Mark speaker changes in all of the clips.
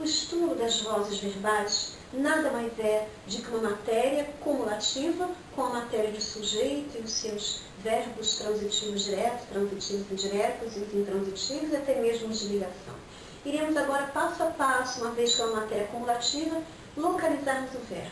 Speaker 1: O estudo das vozes verbais nada mais é de que uma matéria cumulativa com a matéria de sujeito e os seus verbos transitivos diretos, transitivos indiretos, os intransitivos e até mesmo de ligação. Iremos agora, passo a passo, uma vez que é uma matéria cumulativa, localizarmos o verbo.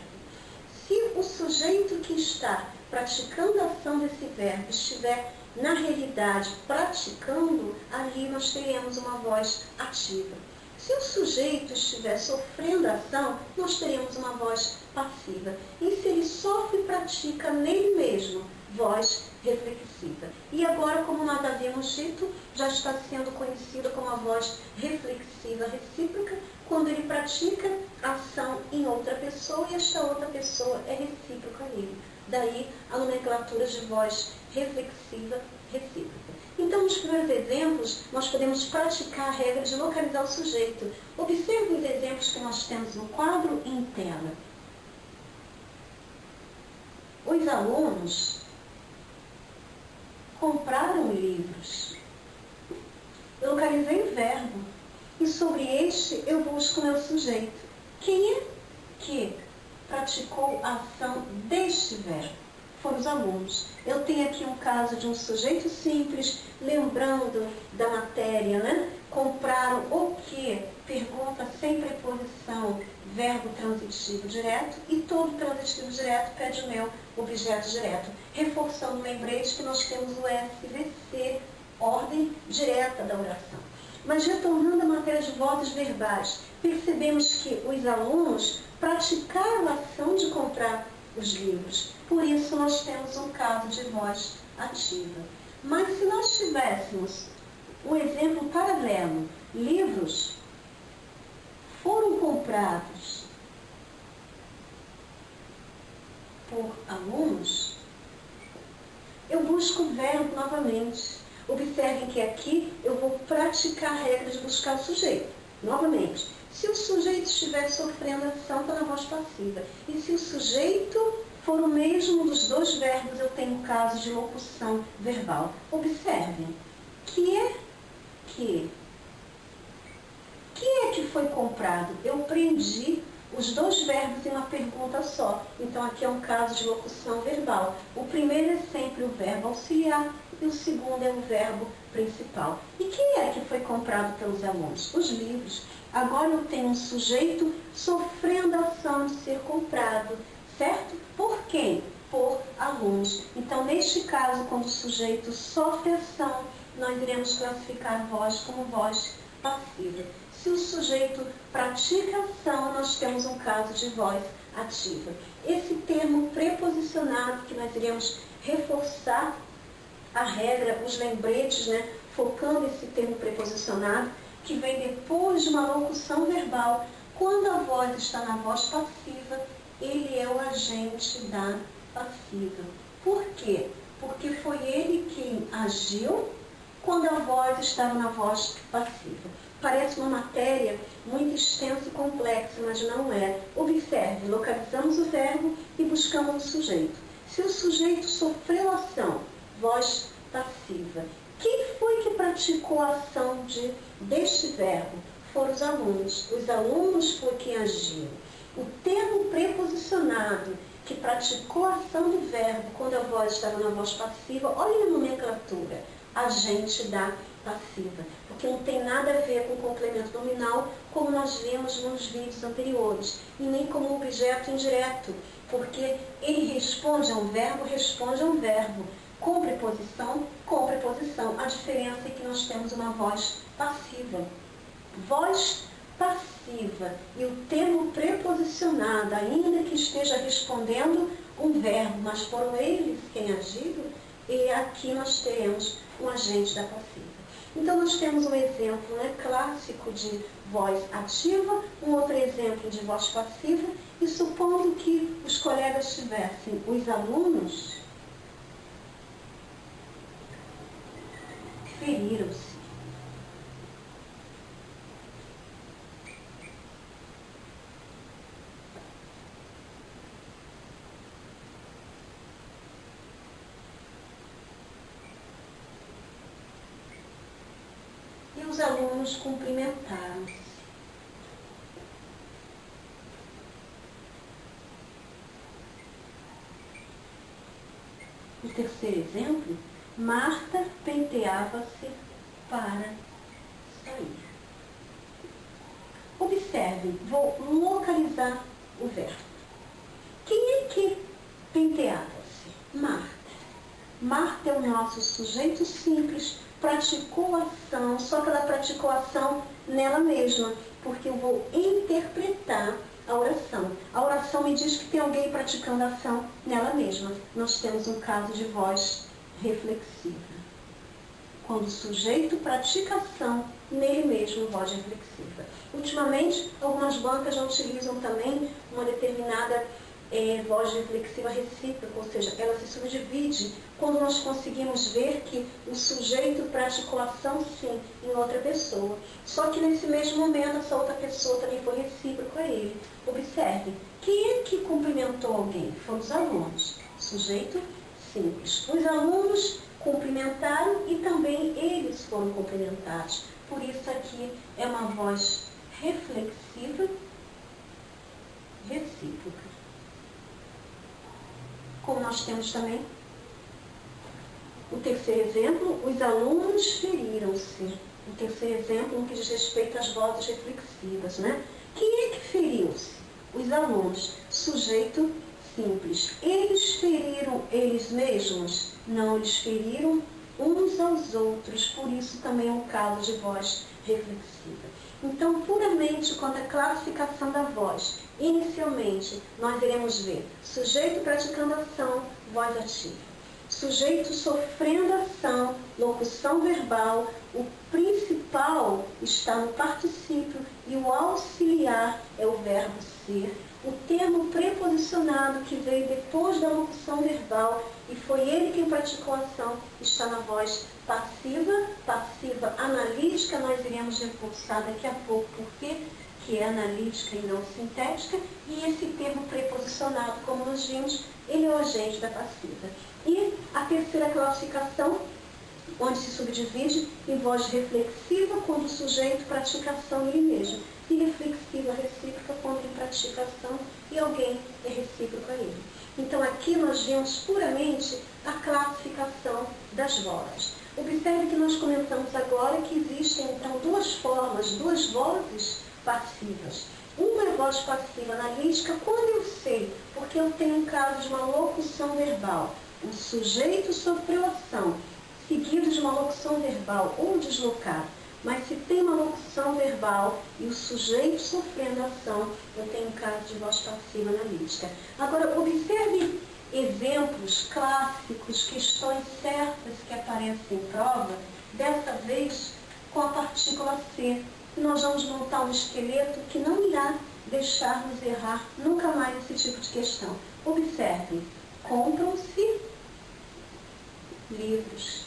Speaker 1: Se o sujeito que está praticando a ação desse verbo estiver, na realidade, praticando, ali nós teremos uma voz ativa. Se o sujeito estiver sofrendo a ação, nós teremos uma voz passiva. E se ele sofre e pratica nele mesmo, voz reflexiva. E agora, como nós havíamos dito, já está sendo conhecida como a voz reflexiva recíproca, quando ele pratica a ação em outra pessoa e esta outra pessoa é recíproca nele. Daí a nomenclatura de voz reflexiva recíproca. Então, nos primeiros exemplos, nós podemos praticar a regra de localizar o sujeito. Observe os exemplos que nós temos no quadro e em tela. Os alunos compraram livros. Eu localizei o verbo e sobre este eu busco o meu sujeito. Quem é que praticou a ação deste verbo? Foram os alunos. Eu tenho aqui um caso de um sujeito simples, lembrando da matéria, né? Compraram o que? Pergunta sem preposição, verbo transitivo direto, e todo transitivo direto pede o meu objeto direto. Reforçando o lembrete que nós temos o SVC, ordem direta da oração. Mas retornando à matéria de vozes verbais, percebemos que os alunos praticaram a ação de comprar os livros. Por isso nós temos um caso de voz ativa. Mas se nós tivéssemos um exemplo paralelo, livros foram comprados por alunos, eu busco o verbo novamente. Observem que aqui eu vou praticar a regra de buscar o sujeito. Novamente, se o sujeito estiver sofrendo ação, está na voz passiva. E se o sujeito for o mesmo dos dois verbos, eu tenho o caso de locução verbal. Observem. Que é que foi comprado? Eu prendi os dois verbos em uma pergunta só. Então, aqui é um caso de locução verbal. O primeiro é sempre o verbo auxiliar e o segundo é o verbo principal. E quem é que foi comprado pelos alunos? Os livros. Agora eu tenho um sujeito sofrendo a ação de ser comprado, certo? Por quem? Por alunos. Então, neste caso, quando o sujeito sofre ação, nós iremos classificar a voz como voz passiva. Se o sujeito pratica ação, nós temos um caso de voz ativa. Esse termo preposicionado, que nós iremos reforçar a regra, os lembretes, né, focando esse termo preposicionado, que vem depois de uma locução verbal. Quando a voz está na voz passiva, ele é o agente da passiva. Por quê? Porque foi ele quem agiu quando a voz estava na voz passiva. Parece uma matéria muito extensa e complexa, mas não é. Observe, localizamos o verbo e buscamos o sujeito. Se o sujeito sofreu ação, voz passiva. Quem foi que praticou a ação deste verbo? Foram os alunos. Os alunos foi quem agiu. O termo preposicionado que praticou a ação do verbo quando a voz estava na voz passiva, olha a nomenclatura, agente da passiva, porque não tem nada a ver com o complemento nominal, como nós vimos nos vídeos anteriores, e nem como objeto indireto, porque ele responde a um verbo, com preposição. A diferença é que nós temos uma voz passiva. Voz passiva e o termo preposicionado, ainda que esteja respondendo um verbo, mas foram eles quem agiram, e aqui nós teremos um agente da passiva. Então nós temos um exemplo, né, clássico de voz ativa, um outro exemplo de voz passiva, e supondo que os colegas tivessem, os alunos feriram-se. E os alunos cumprimentaram-se. terceiro exemplo, Marta penteava-se para sair. Observe, vou localizar o verbo. Quem é que penteava-se? Marta. Marta é o nosso sujeito simples, praticou a ação, só que ela praticou a ação nela mesma, porque eu vou interpretar a oração. A oração me diz que tem alguém praticando a ação nela mesma. Nós temos um caso de voz reflexiva. Quando o sujeito pratica a ação nele mesmo, voz reflexiva. Ultimamente, algumas bancas já utilizam também uma determinada voz reflexiva recíproca, ou seja, ela se subdivide quando nós conseguimos ver que o sujeito praticou a ação sim em outra pessoa. Só que nesse mesmo momento essa outra pessoa também foi recíproca a ele. Observe, quem é que cumprimentou alguém? Foram os alunos. Sujeito simples. Os alunos cumprimentaram e também eles foram cumprimentados. Por isso aqui é uma voz reflexiva recíproca. Como nós temos também o terceiro exemplo, os alunos feriram-se. O terceiro exemplo, no que diz respeito às vozes reflexivas, né? Quem é que feriu-se? Os alunos. Sujeito simples. Eles feriram eles mesmos? Não, eles feriram uns aos outros. Por isso também é um caso de voz reflexiva. Então, puramente quanto à classificação da voz, inicialmente, nós iremos ver sujeito praticando ação, voz ativa. Sujeito sofrendo ação, locução verbal, o principal está no particípio e o auxiliar é o verbo ser. O termo preposicionado que veio depois da locução verbal e foi ele quem praticou a ação está na voz passiva, passiva analítica, nós iremos reforçar daqui a pouco porque que é analítica e não sintética, e esse termo preposicionado, como nós vimos, ele é o agente da passiva. E a terceira classificação, onde se subdivide em voz reflexiva, quando o sujeito pratica ação nele mesmo, e reflexiva recíproca, quando ele pratica ação e alguém é recíproco a ele. Então aqui nós vemos puramente a classificação das vozes. Observe que nós comentamos agora que existem então duas formas, duas vozes passivas. Uma é voz passiva analítica quando eu sei, porque eu tenho um caso de uma locução verbal. O sujeito sofreu ação, seguido de uma locução verbal ou deslocado. Mas se tem uma locução verbal e o sujeito sofrendo ação, eu tenho um caso de voz passiva analítica. Agora, observe exemplos clássicos, questões certas que aparecem em prova, dessa vez com a partícula ser. Nós vamos montar um esqueleto que não irá deixar-nos errar nunca mais esse tipo de questão. Observe, compram-se livros.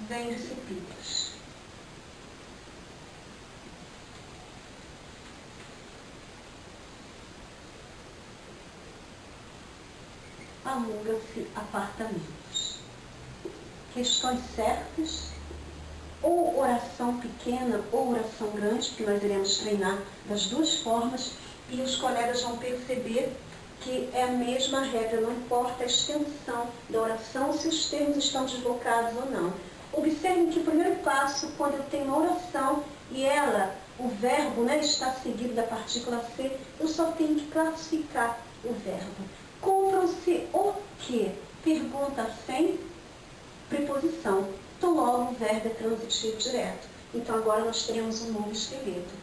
Speaker 1: Vende-se pipas. Aluga-se apartamentos. Questões certas, ou oração pequena ou oração grande, que nós iremos treinar das duas formas, e os colegas vão perceber que é a mesma regra, não importa a extensão da oração, se os termos estão deslocados ou não. Observem que o primeiro passo, quando eu tenho uma oração e o verbo está seguido da partícula ser, eu só tenho que classificar o verbo. Compram-se o quê? Pergunta sem preposição. Então, logo, o verbo é transitivo direto. Então, agora nós teremos um novo esqueleto.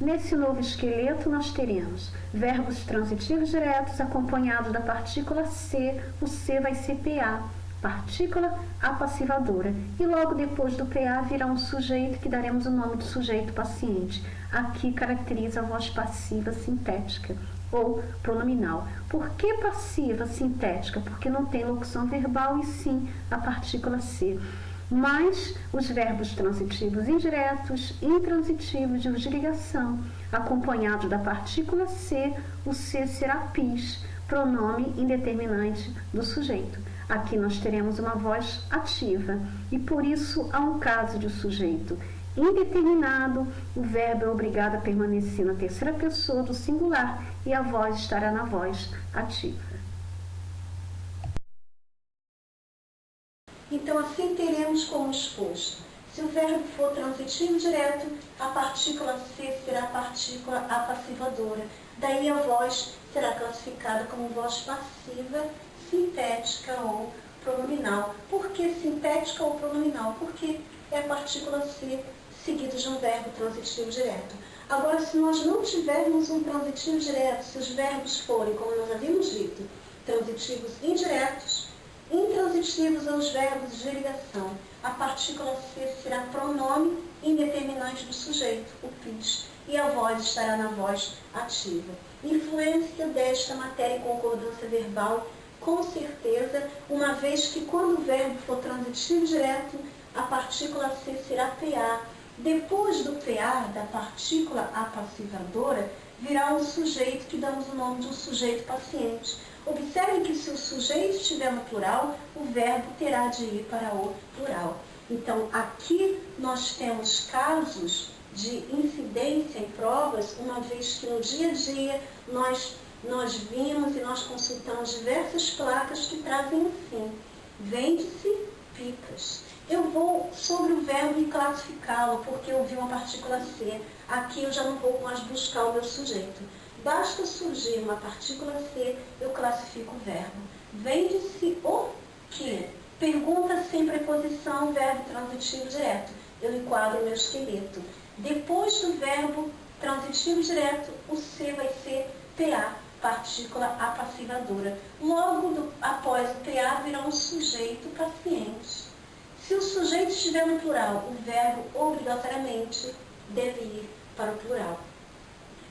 Speaker 2: Nesse novo esqueleto, nós teremos verbos transitivos diretos acompanhados da partícula ser. O ser vai ser PA, partícula apassivadora. E logo depois do PA virá um sujeito que daremos o nome de sujeito paciente. Aqui caracteriza a voz passiva sintética ou pronominal. Por que passiva sintética? Porque não tem locução verbal e sim a partícula ser. Mas os verbos transitivos indiretos, intransitivos e os de ligação, acompanhados da partícula ser, o ser será pis, pronome indeterminante do sujeito. Aqui nós teremos uma voz ativa e por isso há um caso de sujeito indeterminado, o verbo é obrigado a permanecer na terceira pessoa do singular e a voz estará na voz ativa.
Speaker 1: Então, assim teremos como exposto. Se o verbo for transitivo direto, a partícula C será a partícula apassivadora. Daí a voz será classificada como voz passiva, sintética ou pronominal. Por que sintética ou pronominal? Porque é a partícula C seguida de um verbo transitivo direto. Agora, se nós não tivermos um transitivo direto, se os verbos forem, como nós havíamos dito, transitivos indiretos, intransitivos aos verbos de ligação, a partícula C será pronome indeterminante do sujeito, o PIS, e a voz estará na voz ativa. Influência desta matéria e concordância verbal, com certeza, uma vez que quando o verbo for transitivo direto, a partícula C será PA. Depois do PA, da partícula apassivadora, virá um sujeito que damos o nome de um sujeito paciente. Observe que se o sujeito estiver no plural, o verbo terá de ir para o plural. Então, aqui nós temos casos de incidência em provas, uma vez que no dia a dia nós vimos e nós consultamos diversas placas que trazem assim: vende-se pipas. Eu vou sobre o verbo e classificá-lo, porque eu vi uma partícula C. Aqui eu já não vou mais buscar o meu sujeito. Basta surgir uma partícula C, eu classifico o verbo. Vende-se o quê? Pergunta sem preposição, verbo transitivo direto. Eu enquadro o meu esqueleto. Depois do verbo transitivo direto, o C vai ser PA, partícula apassivadora. Logo após o PA virá um sujeito paciente. Se o sujeito estiver no plural, o verbo obrigatoriamente deve ir para o plural.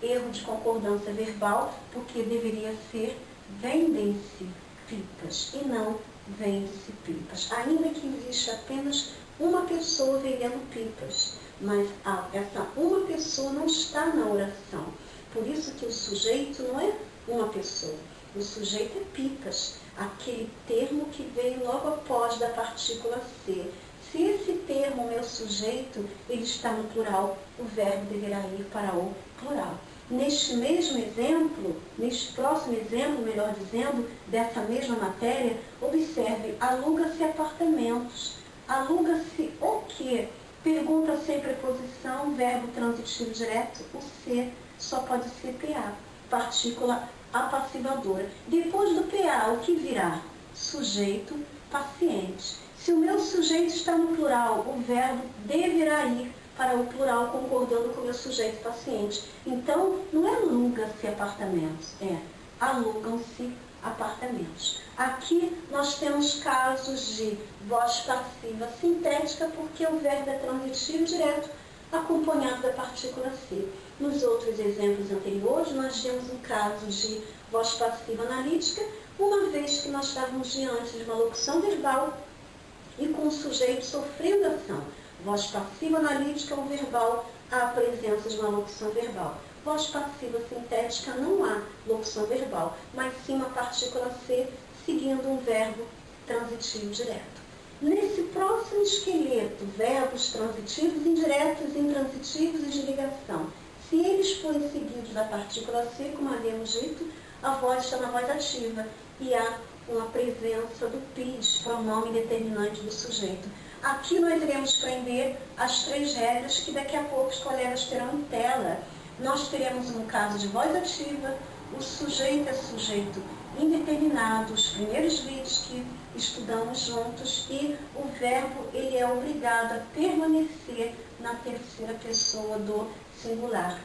Speaker 1: Erro de concordância verbal, porque deveria ser vendem-se pipas e não vende-se pipas. Ainda que exista apenas uma pessoa vendendo pipas, mas essa uma pessoa não está na oração. Por isso que o sujeito não é uma pessoa. O sujeito é pipas, aquele termo que veio logo após da partícula C. Se esse termo, meu sujeito, ele está no plural, o verbo deverá ir para o plural. Neste mesmo exemplo, neste próximo exemplo, melhor dizendo, dessa mesma matéria, observe, aluga-se apartamentos. Aluga-se o quê? Pergunta sem preposição, verbo transitivo direto, o C só pode ser PA, partícula apassivadora. Depois do PA, o que virá? Sujeito paciente. Se o meu sujeito está no plural, o verbo deverá ir para o plural, concordando com o meu sujeito paciente. Então, não é aluga-se apartamentos, é alugam-se apartamentos. Aqui nós temos casos de voz passiva sintética, porque o verbo é transitivo direto, acompanhado da partícula C. Nos outros exemplos anteriores, nós temos um caso de voz passiva analítica, uma vez que nós estávamos diante de uma locução verbal e com o sujeito sofrendo ação. Voz passiva analítica ou verbal, há a presença de uma locução verbal. Voz passiva sintética não há locução verbal, mas sim uma partícula C seguindo um verbo transitivo direto. Nesse próximo esqueleto, verbos transitivos, indiretos, intransitivos e de ligação. Se eles forem seguidos da partícula C, como havíamos dito, a voz está na voz ativa e há uma presença do PIS, pronome determinante do sujeito. Aqui nós iremos aprender as 3 regras que daqui a pouco os colegas terão em tela. Nós teremos um caso de voz ativa, o sujeito é sujeito indeterminado, os primeiros vídeos que estudamos juntos, e o verbo ele é obrigado a permanecer na terceira pessoa do singular.